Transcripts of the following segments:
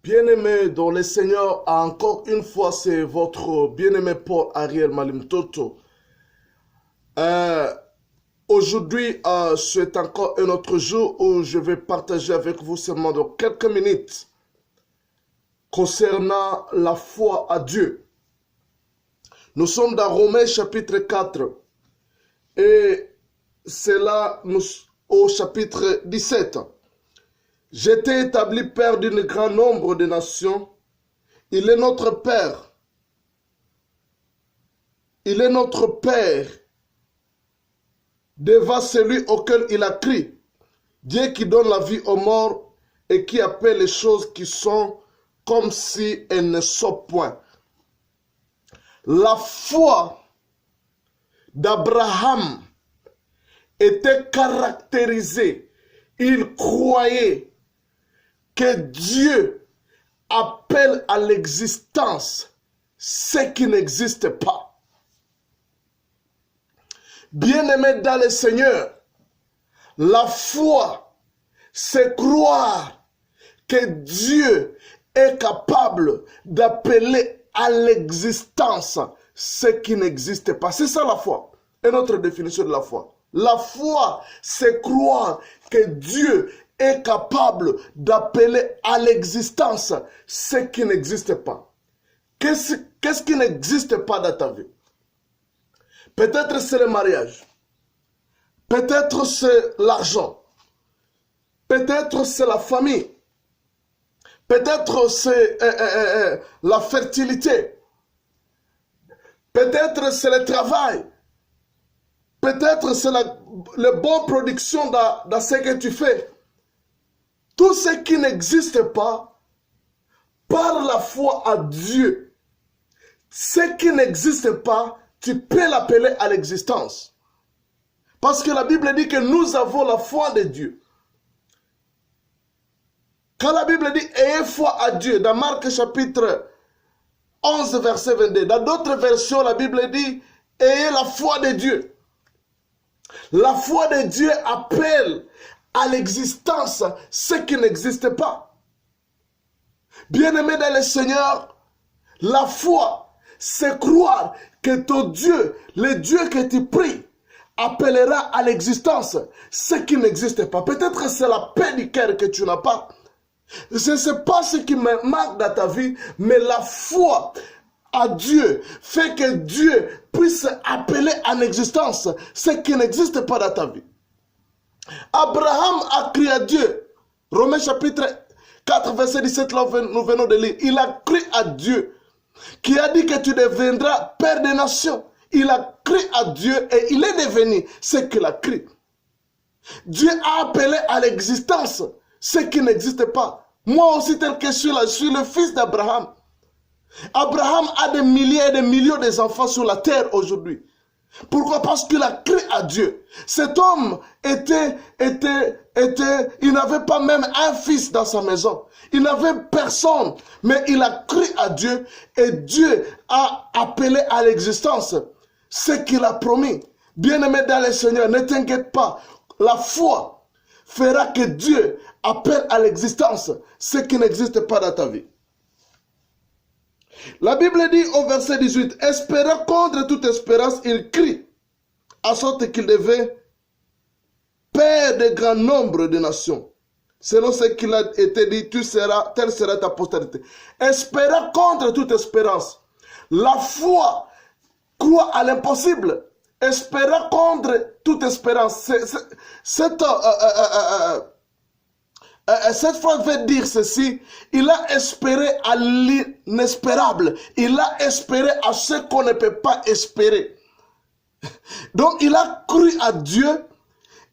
Bien-aimé dans le Seigneur, encore une fois, c'est votre bien-aimé Paul Ariel Malimtoto. Aujourd'hui, c'est encore un autre jour où je vais partager avec vous seulement dans quelques minutes concernant la foi à Dieu. Nous sommes dans Romains chapitre 4 et c'est là au chapitre 17. J'étais établi père d'un grand nombre de nations. Il est notre Père. Il est notre Père devant celui auquel il a crié. Dieu qui donne la vie aux morts et qui appelle les choses qui sont comme si elles ne sont point. La foi d'Abraham était caractérisée. Il croyait que Dieu appelle à l'existence ce qui n'existe pas. Bien-aimé dans le Seigneur, la foi, c'est croire que Dieu est capable d'appeler à l'existence ce qui n'existe pas. C'est ça la foi. Et notre définition de la foi. La foi, c'est croire que Dieu est capable d'appeler à l'existence ce qui n'existe pas. Qu'est-ce qui n'existe pas dans ta vie? Peut-être c'est le mariage. Peut-être c'est l'argent. Peut-être c'est la famille. Peut-être c'est la fertilité. Peut-être c'est le travail. Peut-être c'est la bonne production dans ce que tu fais. Tout ce qui n'existe pas, par la foi à Dieu, ce qui n'existe pas, tu peux l'appeler à l'existence. Parce que la Bible dit que nous avons la foi de Dieu. Quand la Bible dit « ayez foi à Dieu », dans Marc chapitre 11, verset 22, dans d'autres versions, la Bible dit « ayez la foi de Dieu ». La foi de Dieu appelle à l'existence ce qui n'existe pas. Bien-aimé dans le Seigneur, la foi, c'est croire que ton Dieu, le Dieu que tu pries, appellera à l'existence ce qui n'existe pas. Peut-être c'est la paix du cœur que tu n'as pas. Ce n'est pas ce qui me manque dans ta vie, mais la foi à Dieu fait que Dieu puisse appeler en existence ce qui n'existe pas dans ta vie. Abraham a crié à Dieu. Romains chapitre 4, verset 17, là nous venons de lire. Il a crié à Dieu qui a dit que tu deviendras père des nations. Il a crié à Dieu et il est devenu ce qu'il a crié. Dieu a appelé à l'existence ce qui n'existe pas. Moi aussi, tel que je suis là, je suis le fils d'Abraham. Abraham a des milliers et des millions d'enfants sur la terre aujourd'hui. Pourquoi? Parce qu'il a crié à Dieu. Cet homme il n'avait pas même un fils dans sa maison. Il n'avait personne, mais il a crié à Dieu et Dieu a appelé à l'existence ce qu'il a promis. Bien-aimé dans le Seigneur, ne t'inquiète pas. La foi fera que Dieu appelle à l'existence ce qui n'existe pas dans ta vie. La Bible dit au verset 18, « Espérant contre toute espérance, il crie, à sorte qu'il devait père de grand nombre de nations. Selon ce qu'il a été dit, telle sera ta postérité. » Espérant contre toute espérance. La foi croit à l'impossible. Espérant contre toute espérance. Cette phrase veut dire ceci, il a espéré à l'inespérable, il a espéré à ce qu'on ne peut pas espérer. Donc il a cru à Dieu,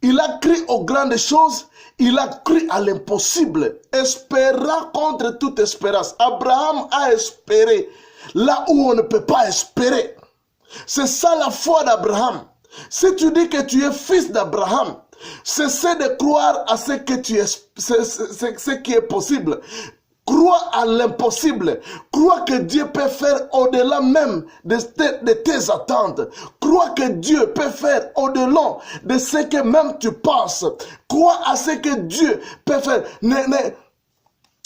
il a cru aux grandes choses, il a cru à l'impossible, espérant contre toute espérance. Abraham a espéré là où on ne peut pas espérer. C'est ça la foi d'Abraham. Si tu dis que tu es fils d'Abraham, cessez de croire à ce qui est possible. Crois à l'impossible. Crois que Dieu peut faire au-delà même de tes attentes. Crois que Dieu peut faire au-delà de ce que même tu penses. Crois à ce que Dieu peut faire.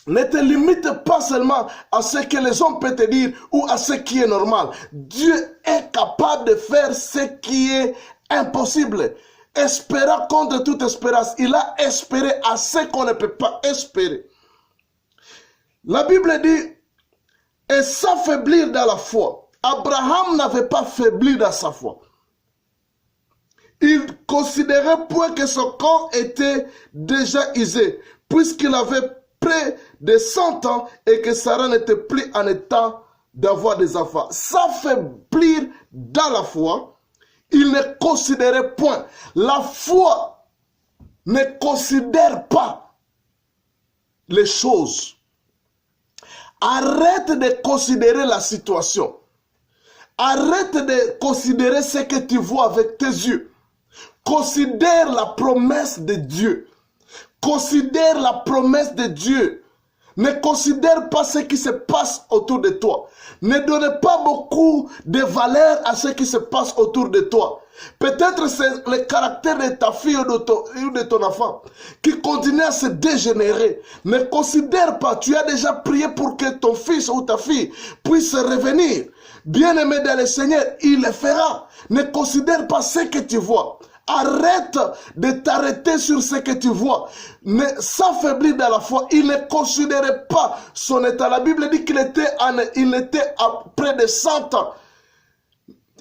Ne te limite pas seulement à ce que les hommes peuvent te dire ou à ce qui est normal. Dieu est capable de faire ce qui est impossible. Espérant contre toute espérance. Il a espéré à ce qu'on ne peut pas espérer. La Bible dit, et s'affaiblir dans la foi. Abraham n'avait pas faibli dans sa foi. Il considérait point que son corps était déjà usé, puisqu'il avait près de 100 ans et que Sarah n'était plus en état d'avoir des enfants. S'affaiblir dans la foi, il ne considérait point. La foi ne considère pas les choses. Arrête de considérer la situation. Arrête de considérer ce que tu vois avec tes yeux. Considère la promesse de Dieu. Considère la promesse de Dieu. Ne considère pas ce qui se passe autour de toi. Ne donne pas beaucoup de valeur à ce qui se passe autour de toi. Peut-être c'est le caractère de ta fille ou de ton enfant qui continue à se dégénérer. Ne considère pas, tu as déjà prié pour que ton fils ou ta fille puisse revenir. Bien-aimé dans le Seigneur, il le fera. Ne considère pas ce que tu vois. Arrête de t'arrêter sur ce que tu vois. Ne s'affaiblir dans la foi. Il ne considérait pas son état. La Bible dit qu'il était à près de 100 ans.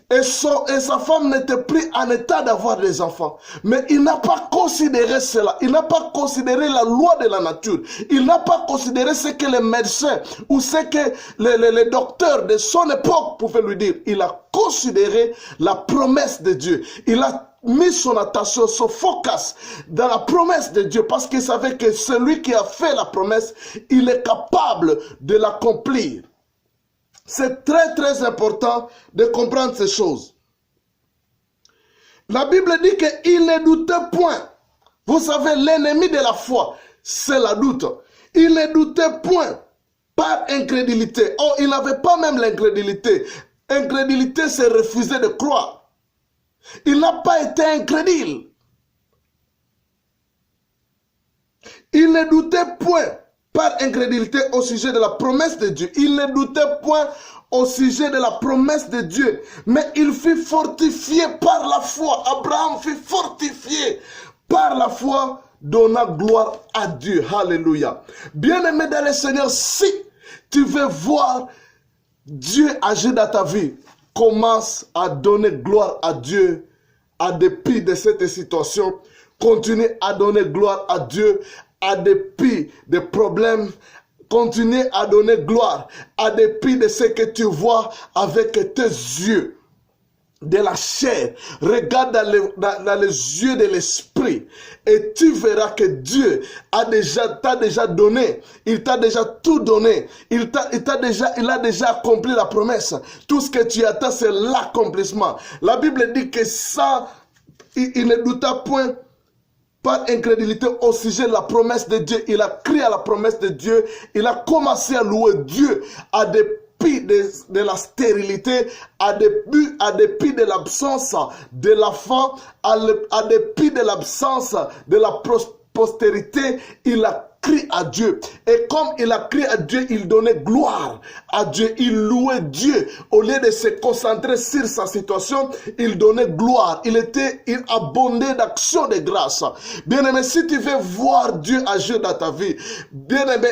Et sa femme n'était plus en état d'avoir des enfants. Mais il n'a pas considéré cela. Il n'a pas considéré la loi de la nature. Il n'a pas considéré ce que les médecins ou ce que les docteurs de son époque pouvaient lui dire. Il a considéré la promesse de Dieu. Il a mis son attention, son focus dans la promesse de Dieu parce qu'il savait que celui qui a fait la promesse, il est capable de l'accomplir. C'est très très important de comprendre ces choses. La Bible dit qu'il ne doutait point. Vous savez, l'ennemi de la foi, c'est la doute. Il ne doutait point par incrédulité. Oh, il n'avait pas même l'incrédulité. Incrédulité, c'est refuser de croire. Il n'a pas été incrédule. Il ne doutait point par incrédulité au sujet de la promesse de Dieu. Il ne doutait point au sujet de la promesse de Dieu. Mais il fut fortifié par la foi. Abraham fut fortifié par la foi, donnant gloire à Dieu. Alléluia. Bien-aimé dans le Seigneur, si tu veux voir Dieu agir dans ta vie, commence à donner gloire à Dieu à dépit de cette situation. Continue à donner gloire à Dieu à dépit des problèmes. Continue à donner gloire à dépit de ce que tu vois avec tes yeux de la chair. Regarde dans les yeux de l'esprit et tu verras que Dieu t'a déjà donné. Il t'a déjà tout donné. Il a déjà accompli la promesse. Tout ce que tu attends, c'est l'accomplissement. La Bible dit que ça, il ne douta point par incrédulité au sujet de la promesse de Dieu. Il a crié à la promesse de Dieu. Il a commencé à louer Dieu à dépit de la stérilité, à dépit de l'absence de l'enfant, à dépit de l'absence de la postérité. Il a crié à Dieu. Et comme il a crié à Dieu, il donnait gloire à Dieu. Il louait Dieu. Au lieu de se concentrer sur sa situation, il donnait gloire. Il abondait d'actions de grâce. Bien-aimé, si tu veux voir Dieu agir dans ta vie, bien-aimé,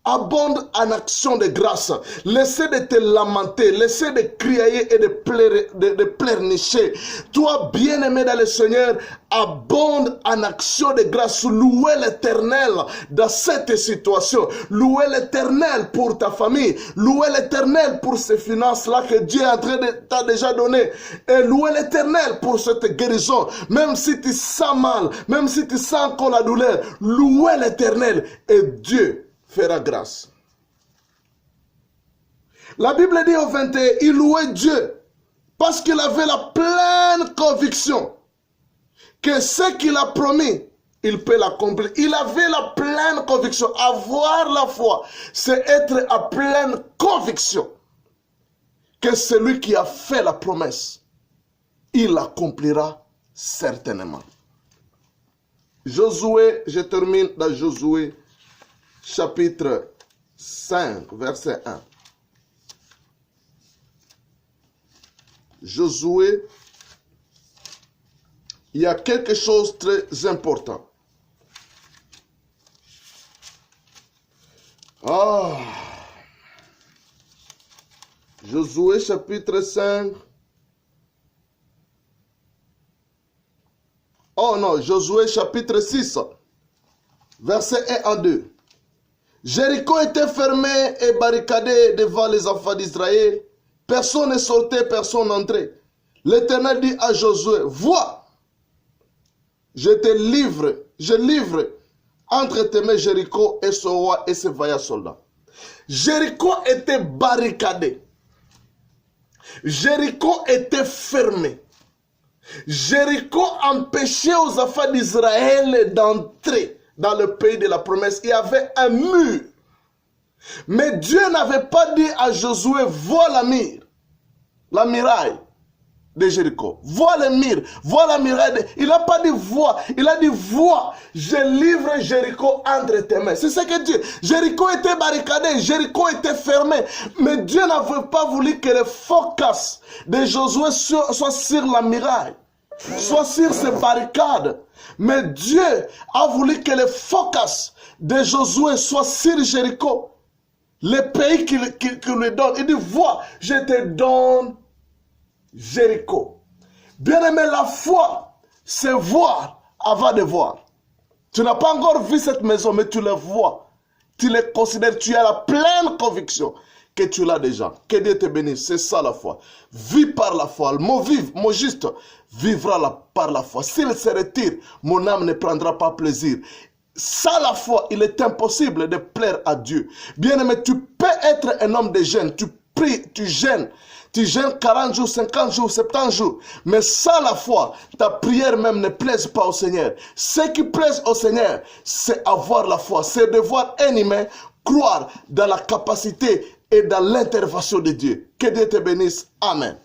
abonde en action de grâce. Laissez de te lamenter, laissez de crier et de pleurnicher. Toi, bien-aimé dans le Seigneur, abonde en action de grâce. Louez l'Éternel dans cette situation. Louez l'Éternel pour ta famille. Louez l'Éternel pour ces finances-là que Dieu est en train de t'a déjà donné. Et louez l'Éternel pour cette guérison. Même si tu sens mal, même si tu sens encore la douleur, louez l'Éternel et Dieu fera grâce. La Bible dit au 21, il louait Dieu parce qu'il avait la pleine conviction que ce qu'il a promis, il peut l'accomplir. Il avait la pleine conviction. Avoir la foi, c'est être à pleine conviction que celui qui a fait la promesse, il l'accomplira certainement. Josué, je termine dans Josué chapitre 5, verset 1. Josué, il y a quelque chose de très important. Josué chapitre 5. Oh non, Josué chapitre 6, verset 1 à 2. Jéricho était fermé et barricadé devant les enfants d'Israël. Personne ne sortait, personne n'entrait. L'Éternel dit à Josué, vois, je livre entre tes mains Jéricho et ce roi et ses vaillants soldats. Jéricho était barricadé. Jéricho était fermé. Jéricho empêchait aux enfants d'Israël d'entrer dans le pays de la promesse. Il y avait un mur. Mais Dieu n'avait pas dit à Josué, vois la muraille de Jéricho. Vois le mur, vois la muraille. Il n'a pas dit vois, il a dit vois, je livre Jéricho entre tes mains. C'est ce que Dieu. Jéricho était barricadé, Jéricho était fermé. Mais Dieu n'avait pas voulu que le focus de Josué soit sur la muraille, soit sur ces barricades. Mais Dieu a voulu que le focus de Josué soit sur Jéricho. Le pays qu'il lui donne. Il dit, vois, je te donne Jéricho. Bien-aimé, la foi, c'est voir avant de voir. Tu n'as pas encore vu cette maison, mais tu la vois. Tu les considères, tu as la pleine conviction que tu l'as déjà. Que Dieu te bénisse, c'est ça la foi. Vis par la foi. Mon juste vivra par la foi. S'il se retire, mon âme ne prendra pas plaisir. Sans la foi, il est impossible de plaire à Dieu. Bien-aimé, tu peux être un homme de jeûne. Tu pries, tu jeûnes. Tu jeûnes 40 jours, 50 jours, 70 jours. Mais sans la foi, ta prière même ne plaise pas au Seigneur. Ce qui plaise au Seigneur, c'est avoir la foi. C'est de voir un humain croire dans la capacité et dans l'intervention de Dieu. Que Dieu te bénisse. Amen.